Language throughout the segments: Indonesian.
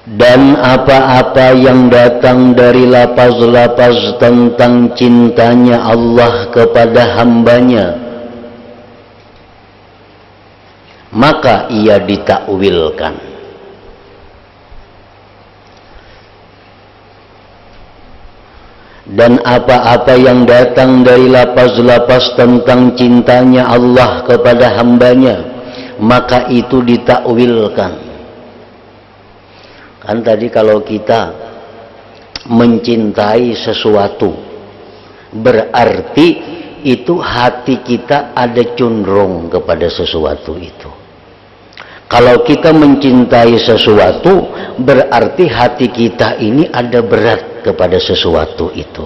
Dan apa-apa yang datang dari lafaz-lafaz tentang cintanya Allah kepada hambanya, maka ia ditakwilkan. Dan apa-apa yang datang dari lafaz-lafaz tentang cintanya Allah kepada hambanya, maka itu ditakwilkan. Kan tadi kalau kita mencintai sesuatu, berarti itu hati kita ada condong kepada sesuatu itu. Kalau kita mencintai sesuatu, berarti hati kita ini ada berat kepada sesuatu itu.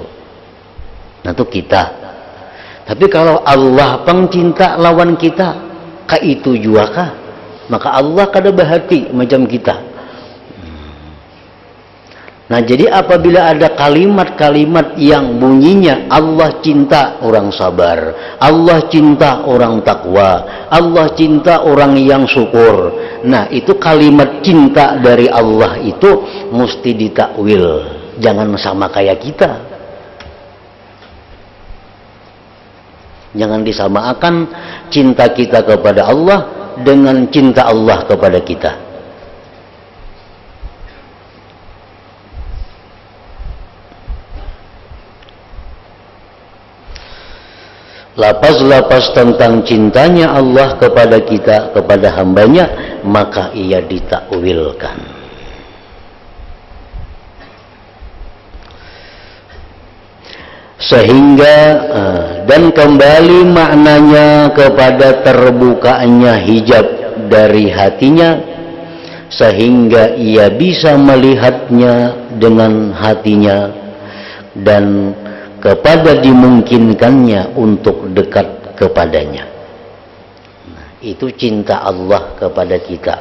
Nah itu kita. Tapi kalau Allah pengcinta lawan kita, kah itu juga kah? Maka Allah kada berhati macam kita. Nah jadi apabila ada kalimat-kalimat yang bunyinya Allah cinta orang sabar, Allah cinta orang takwa, Allah cinta orang yang syukur. Nah itu kalimat cinta dari Allah itu mesti ditakwil. Jangan sama kayak kita. Jangan disamakan cinta kita kepada Allah dengan cinta Allah kepada kita. Lafaz-lafaz tentang cintanya Allah kepada kita, kepada hambanya, maka ia ditakwilkan. Sehingga dan kembali maknanya kepada terbukanya hijab dari hatinya, sehingga ia bisa melihatnya dengan hatinya dan kepada dimungkinkannya untuk dekat kepadanya. Nah, itu cinta Allah kepada kita.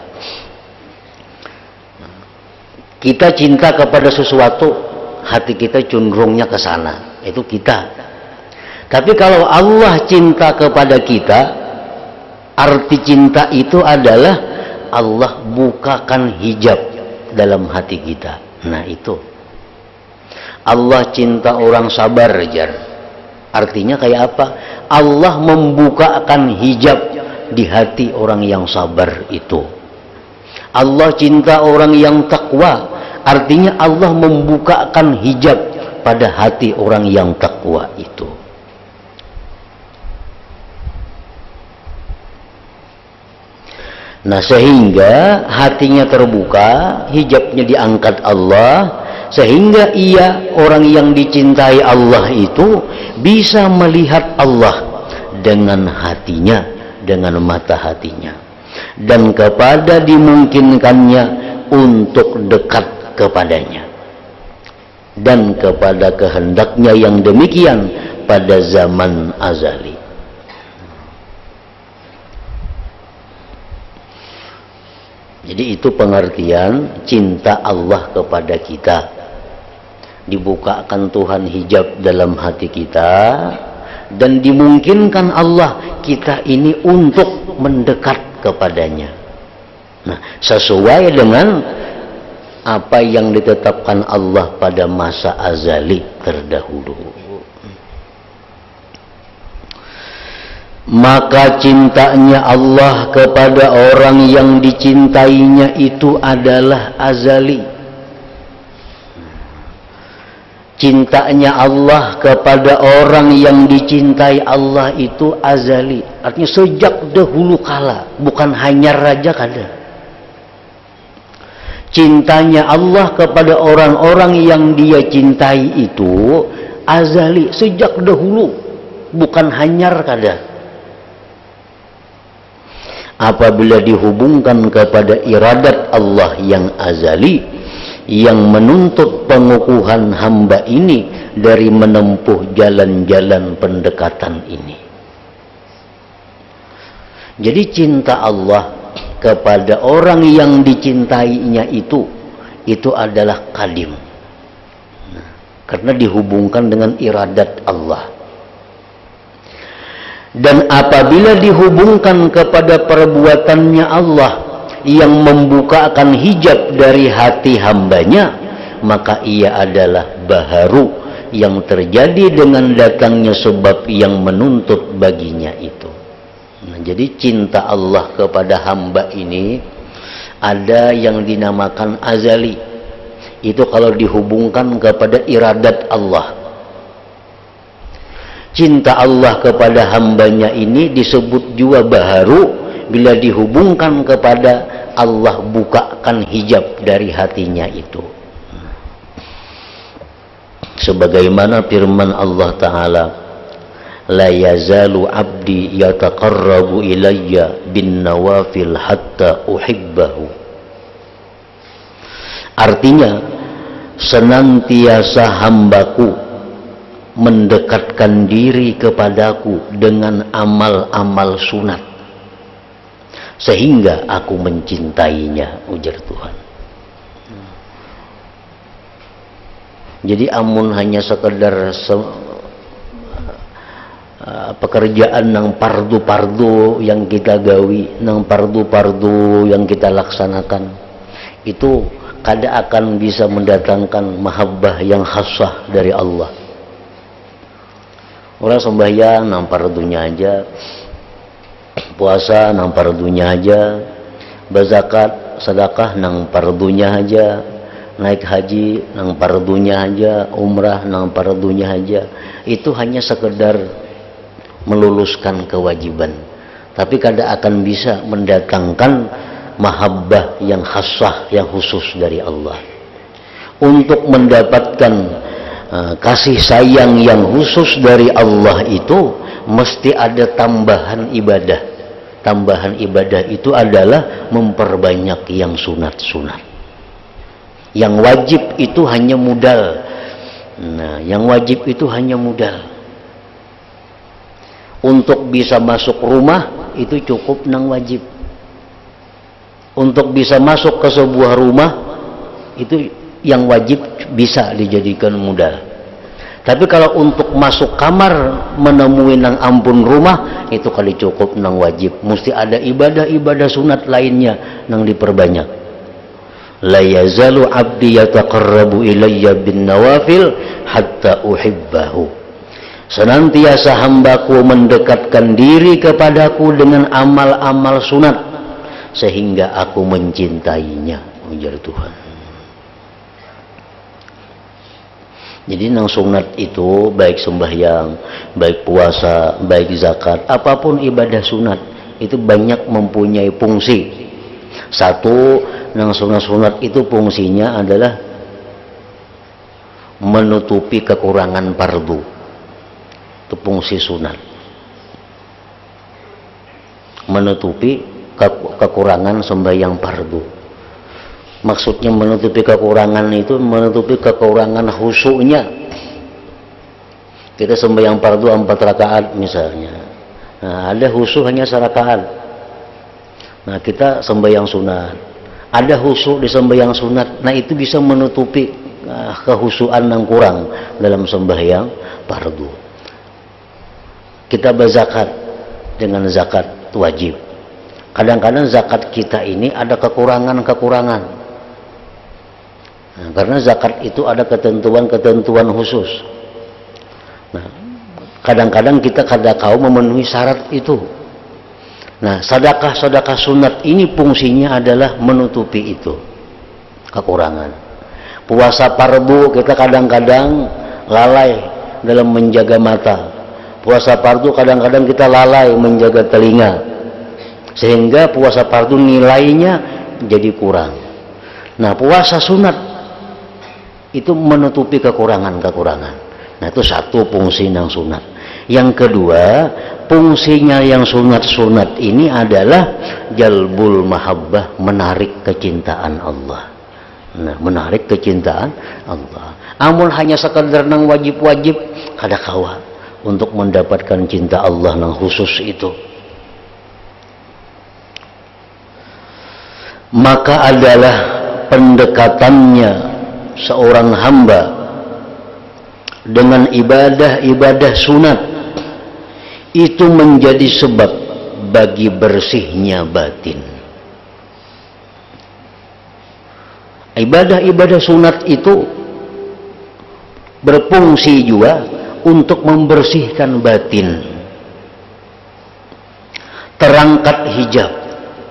Kita cinta kepada sesuatu, hati kita cenderungnya ke sana. Itu kita. Tapi kalau Allah cinta kepada kita, arti cinta itu adalah Allah bukakan hijab dalam hati kita. Nah itu. Allah cinta orang sabar, jar. Artinya kayak apa? Allah membukakan hijab di hati orang yang sabar itu. Allah cinta orang yang takwa. Artinya Allah membukakan hijab pada hati orang yang takwa itu. Nah sehingga hatinya terbuka, hijabnya diangkat Allah, sehingga ia orang yang dicintai Allah itu bisa melihat Allah dengan hatinya, dengan mata hatinya, dan kepada dimungkinkannya untuk dekat kepadanya, dan kepada kehendaknya yang demikian pada zaman azali. Jadi itu pengertian cinta Allah kepada kita. Dibukakan Tuhan hijab dalam hati kita dan dimungkinkan Allah kita ini untuk mendekat kepadanya. Nah, sesuai dengan apa yang ditetapkan Allah pada masa azali terdahulu. Maka cintanya Allah kepada orang yang dicintainya itu adalah azali. Cintanya Allah kepada orang yang dicintai Allah itu azali. Artinya sejak dahulu kala, bukan hanya raja kada. Cintanya Allah kepada orang-orang yang dia cintai itu azali, sejak dahulu, bukan hanyar kada. Apabila dihubungkan kepada iradat Allah yang azali, yang menuntut pengukuhan hamba ini dari menempuh jalan-jalan pendekatan ini. Jadi cinta Allah kepada orang yang dicintainya itu adalah kadim. Nah, karena dihubungkan dengan iradat Allah. Dan apabila dihubungkan kepada perbuatannya Allah yang membukakan hijab dari hati hambanya, maka ia adalah baharu yang terjadi dengan datangnya sebab yang menuntut baginya itu. Nah, jadi cinta Allah kepada hamba ini ada yang dinamakan azali. Itu kalau dihubungkan kepada iradat Allah. Cinta Allah kepada hambanya ini disebut juga baharu bila dihubungkan kepada Allah bukakan hijab dari hatinya itu. Sebagaimana firman Allah Ta'ala, la yazalu abdi yataqarrabu ilayya bin nawafil hatta uhibbahu. Artinya, senantiasa hambaku mendekatkan diri kepadaku dengan amal-amal sunat sehingga aku mencintainya, ujar Tuhan. Jadi amun hanya sekedar pekerjaan nang pardu-pardu yang kita gawi, nang pardu-pardu yang kita laksanakan, itu kada akan bisa mendatangkan mahabbah yang khasah dari Allah. Orang sembahyang nang pardunya aja, puasa nang pardunya aja, berzakat, sedekah nang pardunya aja, naik haji nang pardunya aja, umrah nang pardunya aja. Itu hanya sekedar meluluskan kewajiban, tapi kada akan bisa mendatangkan mahabbah yang khasah, yang khusus dari Allah. Untuk mendapatkan kasih sayang yang khusus dari Allah itu mesti ada tambahan ibadah. Tambahan ibadah itu adalah memperbanyak yang sunat-sunat. Yang wajib itu hanya modal. Nah, yang wajib itu hanya modal. Untuk bisa masuk rumah itu cukup nang wajib. Untuk bisa masuk ke sebuah rumah itu yang wajib bisa dijadikan modal. Tapi kalau untuk masuk kamar menemui nang ampun rumah itu kali cukup nang wajib. Mesti ada ibadah-ibadah sunat lainnya nang diperbanyak. La yazalu abdi yataqarrabu ilayya bin nawafil hatta uhibbahu. Senantiasa hambaku mendekatkan diri kepadaku dengan amal-amal sunat sehingga aku mencintainya, ujar Tuhan. Jadi nang sunat itu baik sembahyang, baik puasa, baik zakat, apapun ibadah sunat itu banyak mempunyai fungsi. Satu, nang sunat-sunat itu fungsinya adalah menutupi kekurangan fardu. Itu fungsi sunat. Menutupi kekurangan sembahyang fardu. Maksudnya menutupi kekurangan itu menutupi kekurangan khusyuknya. Kita sembahyang fardu 4 rakaat misalnya. Nah, ada khusyuk hanya 1 rakaat. Nah, kita sembahyang sunat. Ada khusyuk di sembahyang sunat. Nah, itu bisa menutupi kehusyukan yang kurang dalam sembahyang fardu. Kita berzakat dengan zakat wajib. Kadang-kadang zakat kita ini ada kekurangan-kekurangan. Nah, karena zakat itu ada ketentuan-ketentuan khusus. Nah, kadang-kadang kita kada kau memenuhi syarat itu. Nah, sedekah-sedekah sunat ini fungsinya adalah menutupi itu kekurangan. Puasa fardu kita kadang-kadang lalai dalam menjaga mata. Puasa fardu kadang-kadang kita lalai menjaga telinga. Sehingga puasa fardu nilainya jadi kurang. Nah, puasa sunat itu menutupi kekurangan-kekurangan. Nah, itu satu fungsi yang sunat. Yang kedua, fungsinya yang sunat-sunat ini adalah jalbul mahabbah, menarik kecintaan Allah. Nah, menarik kecintaan Allah. Amun hanya sekedar nang wajib-wajib kada kawa untuk mendapatkan cinta Allah nang khusus itu. Maka adalah pendekatannya seorang hamba dengan ibadah-ibadah sunat itu menjadi sebab bagi bersihnya batin. Ibadah-ibadah sunat itu berfungsi juga untuk membersihkan batin, terangkat hijab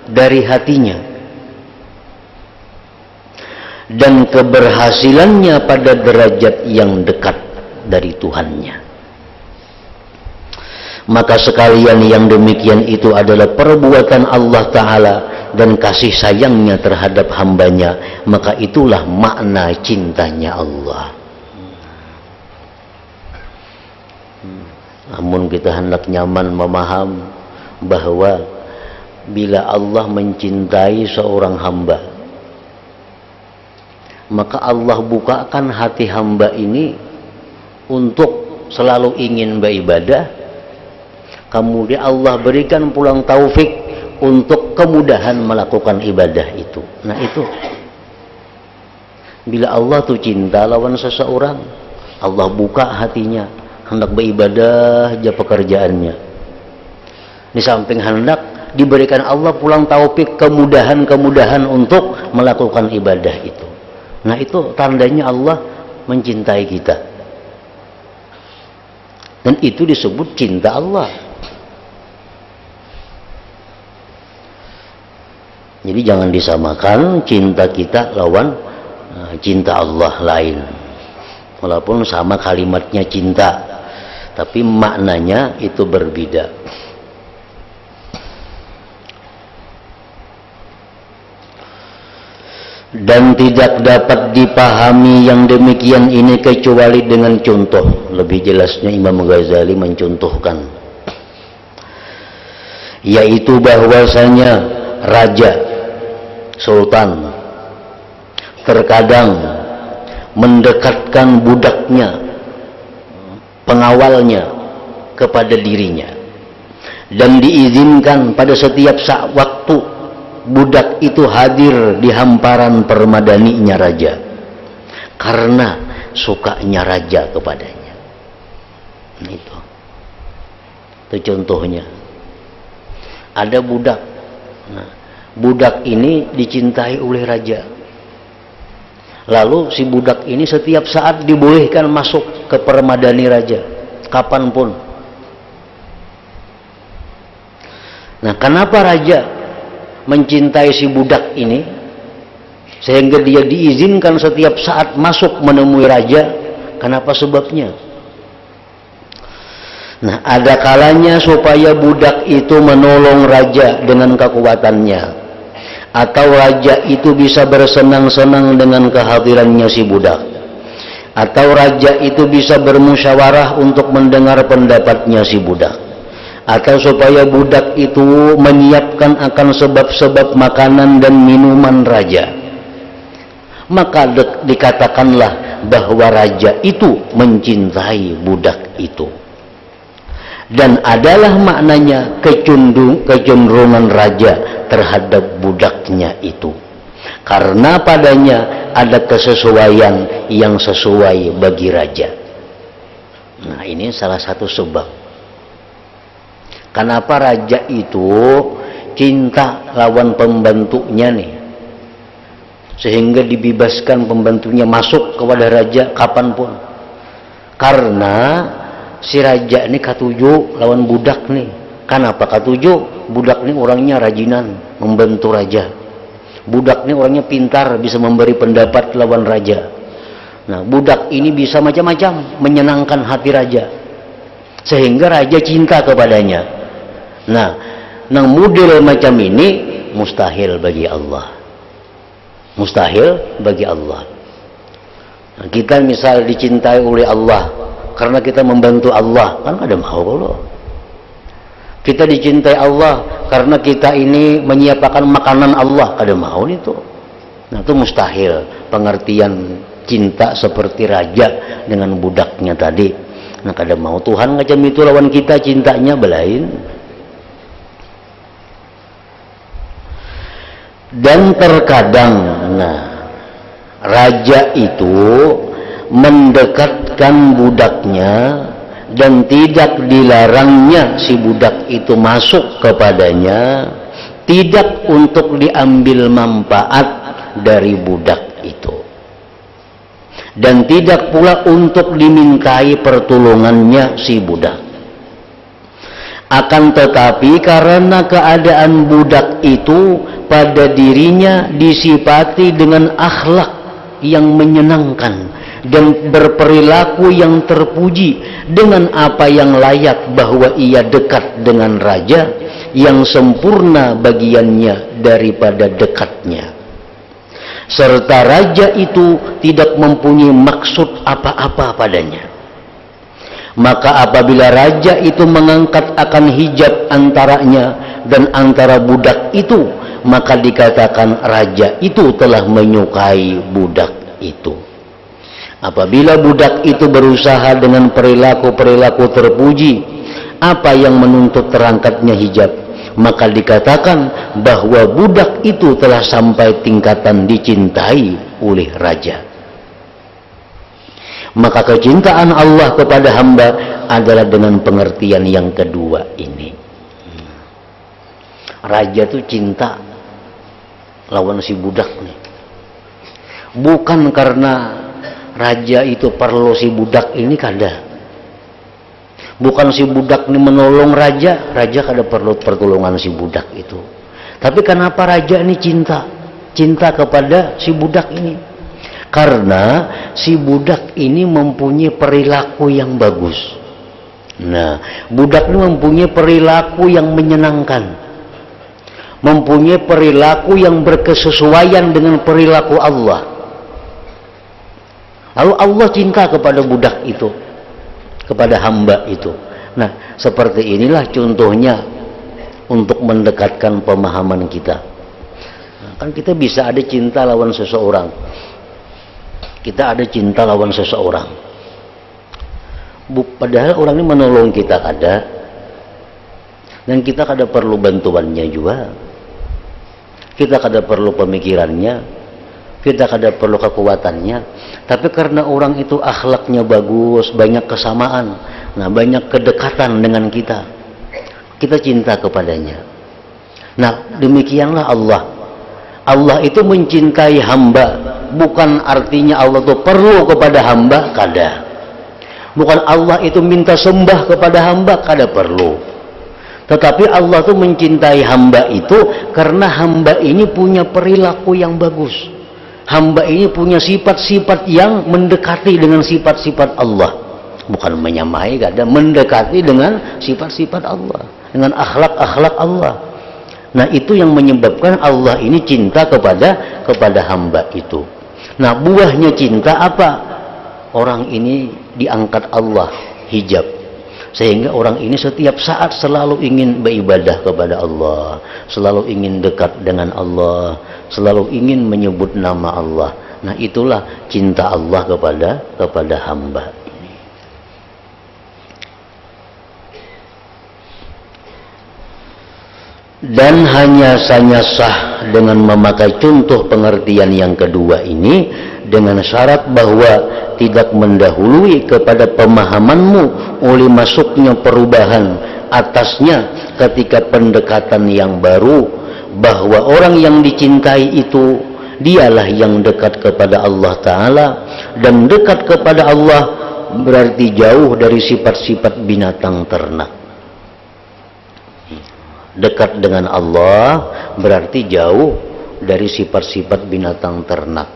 dari hatinya, dan keberhasilannya pada derajat yang dekat dari Tuhannya. Maka sekalian yang demikian itu adalah perbuatan Allah Ta'ala dan kasih sayangnya terhadap hambanya, maka itulah makna cintanya Allah. Namun kita hendak nyaman memaham bahwa bila Allah mencintai seorang hamba, maka Allah bukakan hati hamba ini untuk selalu ingin beribadah. Kemudian Allah berikan pulang taufik untuk kemudahan melakukan ibadah itu. Nah itu, bila Allah tuh cinta lawan seseorang, Allah buka hatinya, hendak beribadah aja pekerjaannya. Di samping hendak diberikan Allah pulang taufik, kemudahan-kemudahan untuk melakukan ibadah itu. Nah itu tandanya Allah mencintai kita. Dan itu disebut cinta Allah. Jadi jangan disamakan cinta kita lawan cinta Allah lain. Walaupun sama kalimatnya cinta, tapi maknanya itu berbeda. Dan tidak dapat dipahami yang demikian ini kecuali dengan contoh. Lebih jelasnya Imam Ghazali mencontohkan, yaitu bahwasanya raja, sultan terkadang mendekatkan budaknya, pengawalnya kepada dirinya, dan diizinkan pada setiap saat waktu budak itu hadir di hamparan permadaninya raja karena sukanya raja kepadanya. Nah, itu contohnya. Ada budak. Nah, budak ini dicintai oleh raja. Lalu si budak ini setiap saat dibolehkan masuk ke permadani raja, kapanpun. Nah, kenapa raja mencintai si budak ini sehingga dia diizinkan setiap saat masuk menemui raja? Kenapa sebabnya? Nah, ada kalanya supaya budak itu menolong raja dengan kekuatannya, atau raja itu bisa bersenang-senang dengan kehadirannya si budak, atau raja itu bisa bermusyawarah untuk mendengar pendapatnya si budak, atau supaya budak itu menyiapkan akan sebab-sebab makanan dan minuman raja. Maka dikatakanlah bahwa raja itu mencintai budak itu. Dan adalah maknanya kecenderungan raja terhadap budaknya itu, karena padanya ada kesesuaian yang sesuai bagi raja. Nah, ini salah satu sebab kenapa raja itu cinta lawan pembantunya nih, sehingga dibebaskan pembantunya masuk kepada raja kapanpun. Karena si raja ini katuju lawan budak nih. Kenapa katuju? Budak ini orangnya rajinan membantu raja. Budak ini orangnya pintar, bisa memberi pendapat lawan raja. Nah, budak ini bisa macam-macam menyenangkan hati raja, sehingga raja cinta kepadanya. Nah, nang model macam ini mustahil bagi Allah. Mustahil bagi Allah. Nah, kita misal dicintai oleh Allah karena kita membantu Allah, kan ada mau loh. Kita dicintai Allah karena kita ini menyiapkan makanan Allah, ada mau itu. Nah, itu mustahil pengertian cinta seperti raja dengan budaknya tadi. Nah, kada mau Tuhan macam itu lawan kita cintanya belain. Dan terkadang, nah, raja itu mendekatkan budaknya dan tidak dilarangnya si budak itu masuk kepadanya, tidak untuk diambil manfaat dari budak itu, dan tidak pula untuk dimintai pertolongannya si budak. Akan tetapi karena keadaan budak itu pada dirinya disifati dengan akhlak yang menyenangkan dan berperilaku yang terpuji dengan apa yang layak, bahwa ia dekat dengan raja yang sempurna bagiannya daripada dekatnya, serta raja itu tidak mempunyai maksud apa-apa padanya. Maka apabila raja itu mengangkat akan hijab antaranya dan antara budak itu, maka dikatakan raja itu telah menyukai budak itu. Apabila budak itu berusaha dengan perilaku-perilaku terpuji, apa yang menuntut terangkatnya hijab, maka dikatakan bahwa budak itu telah sampai tingkatan dicintai oleh raja. Maka kecintaan Allah kepada hamba adalah dengan pengertian yang kedua ini. Raja itu cinta lawan si budak nih. Bukan karena raja itu perlu si budak ini kada. Bukan si budak ini menolong raja, raja kada perlu pertolongan si budak itu. Tapi kenapa raja ini cinta kepada si budak ini? Karena si budak ini mempunyai perilaku yang bagus. Nah, budak ini mempunyai perilaku yang menyenangkan, mempunyai perilaku yang berkesesuaian dengan perilaku Allah. Lalu Allah cinta kepada budak itu, kepada hamba itu. Nah, seperti inilah contohnya untuk mendekatkan pemahaman kita. Nah, kan kita bisa ada cinta lawan seseorang. Kita ada cinta lawan seseorang. Padahal orang ini menolong kita kada, dan kita kada perlu bantuannya juga. Kita kada perlu pemikirannya, kita kada perlu kekuatannya. Tapi karena orang itu akhlaknya bagus, banyak kesamaan, nah banyak kedekatan dengan kita, kita cinta kepadanya. Nah demikianlah Allah. Allah itu mencintai hamba, bukan artinya Allah itu perlu kepada hamba, kada. Bukan Allah itu minta sembah kepada hamba, kada perlu. Tetapi Allah itu mencintai hamba itu karena hamba ini punya perilaku yang bagus. Hamba ini punya sifat-sifat yang mendekati dengan sifat-sifat Allah. Bukan menyamai, kada, mendekati dengan sifat-sifat Allah, dengan akhlak-akhlak Allah. Nah itu yang menyebabkan Allah ini cinta kepada hamba itu. Nah buahnya cinta apa? Orang ini diangkat Allah hijab, sehingga orang ini setiap saat selalu ingin beribadah kepada Allah, selalu ingin dekat dengan Allah, selalu ingin menyebut nama Allah. Nah itulah cinta Allah kepada hamba. Dan hanya sah dengan memakai contoh pengertian yang kedua ini, dengan syarat bahwa tidak mendahului kepada pemahamanmu oleh masuknya perubahan atasnya ketika pendekatan yang baru, bahwa orang yang dicintai itu dialah yang dekat kepada Allah Ta'ala, dan dekat kepada Allah berarti jauh dari sifat-sifat binatang ternak. Dekat dengan Allah berarti jauh dari sifat-sifat binatang ternak.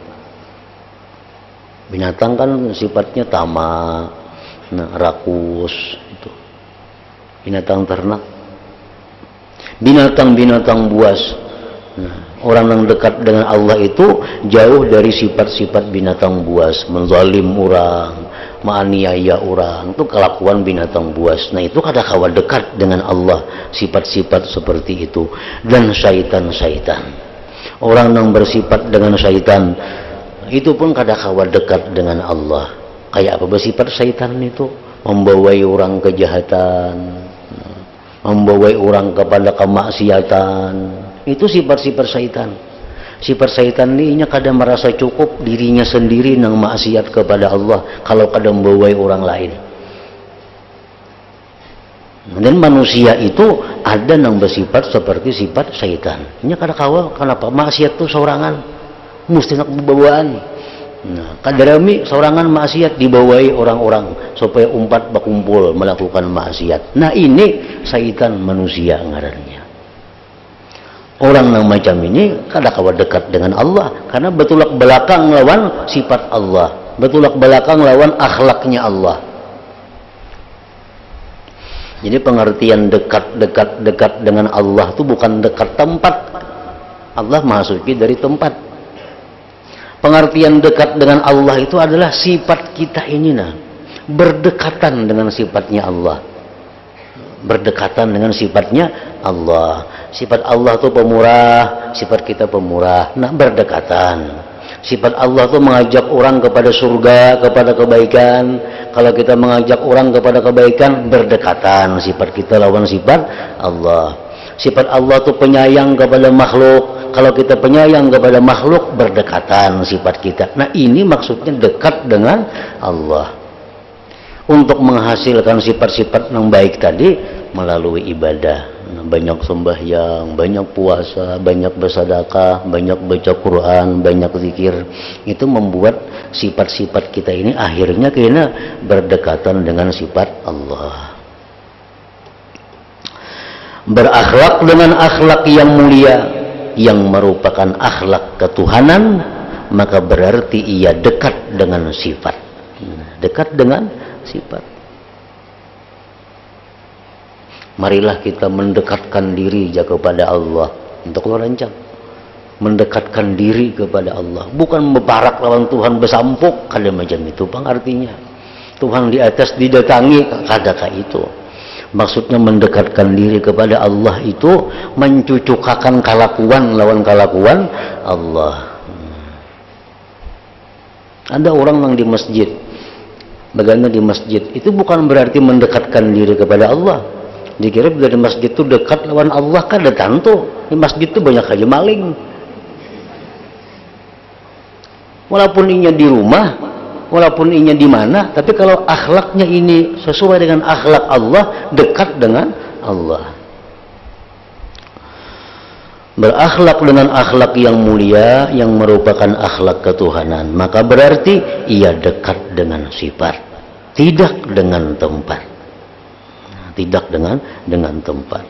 Binatang kan sifatnya tamak, rakus itu. Binatang ternak. Binatang-binatang buas. Nah, orang yang dekat dengan Allah itu jauh dari sifat-sifat binatang buas, menzalim orang, menganiaya orang, itu kelakuan binatang buas. Nah itu kada kawa dekat dengan Allah, sifat-sifat seperti itu. Dan syaitan-syaitan, orang yang bersifat dengan syaitan itu pun kada kawa dekat dengan Allah. Kayak apa bersifat syaitan itu? Membawai orang kejahatan, membawai orang kepada kemaksiatan. Itu sifat-sifat syaitan. Sifat syaitan ini kada merasa cukup dirinya sendiri nang maksiat kepada Allah kalau kada membawai orang lain. Dan manusia itu ada nang bersifat seperti sifat syaitan. Ini kada kawa, kenapa maksiat itu sorangan. mesti nak bawaan. Nah, kadarami sorangan maksiat dibawai orang-orang supaya umpat berkumpul melakukan maksiat. Nah, ini syaitan manusia ngarannya. Orang yang macam ini kada kawa dekat dengan Allah karena betulak belakang lawan sifat Allah, betulak belakang lawan akhlaknya Allah. Jadi pengertian dekat dengan Allah itu bukan dekat tempat. Allah masuki dari tempat. Pengertian dekat dengan Allah itu adalah sifat kita ini, nah, berdekatan dengan sifatnya Allah, berdekatan dengan sifatnya Allah. Sifat Allah itu pemurah, sifat kita pemurah. Nah, berdekatan. Sifat Allah itu mengajak orang kepada surga, kepada kebaikan. Kalau kita mengajak orang kepada kebaikan, berdekatan. Sifat kita lawan sifat Allah. Sifat Allah itu penyayang kepada makhluk. Kalau kita penyayang kepada makhluk, berdekatan sifat kita. Nah, ini maksudnya dekat dengan Allah. Untuk menghasilkan sifat-sifat yang baik tadi melalui ibadah. Banyak sembahyang, banyak puasa, banyak bersedekah, banyak baca Quran, banyak zikir. Itu membuat sifat-sifat kita ini akhirnya kena berdekatan dengan sifat Allah. Berakhlak dengan akhlak yang mulia, yang merupakan akhlak ketuhanan, maka berarti ia dekat dengan sifat. Dekat dengan sifat. Marilah kita mendekatkan diri kepada Allah. Untuk lo rancang mendekatkan diri kepada Allah, bukan membarak lawan Tuhan besampuk, kada macam itu bang artinya. Tuhan di atas didatangi, kadakah itu. Maksudnya mendekatkan diri kepada Allah itu mencucukakan kelakuan lawan kelakuan Allah. Ada orang yang di masjid, bagaimana di masjid itu bukan berarti mendekatkan diri kepada Allah. Dikira bila di masjid itu dekat lawan Allah, kan ada tantu. Di masjid itu banyak aja maling. Walaupun inya di rumah, walaupun inya di mana, tapi kalau akhlaknya ini sesuai dengan akhlak Allah, dekat dengan Allah. Berakhlak dengan akhlak yang mulia, yang merupakan akhlak ketuhanan, maka berarti ia dekat dengan sifat, tidak dengan tempat. Tidak dengan tempat.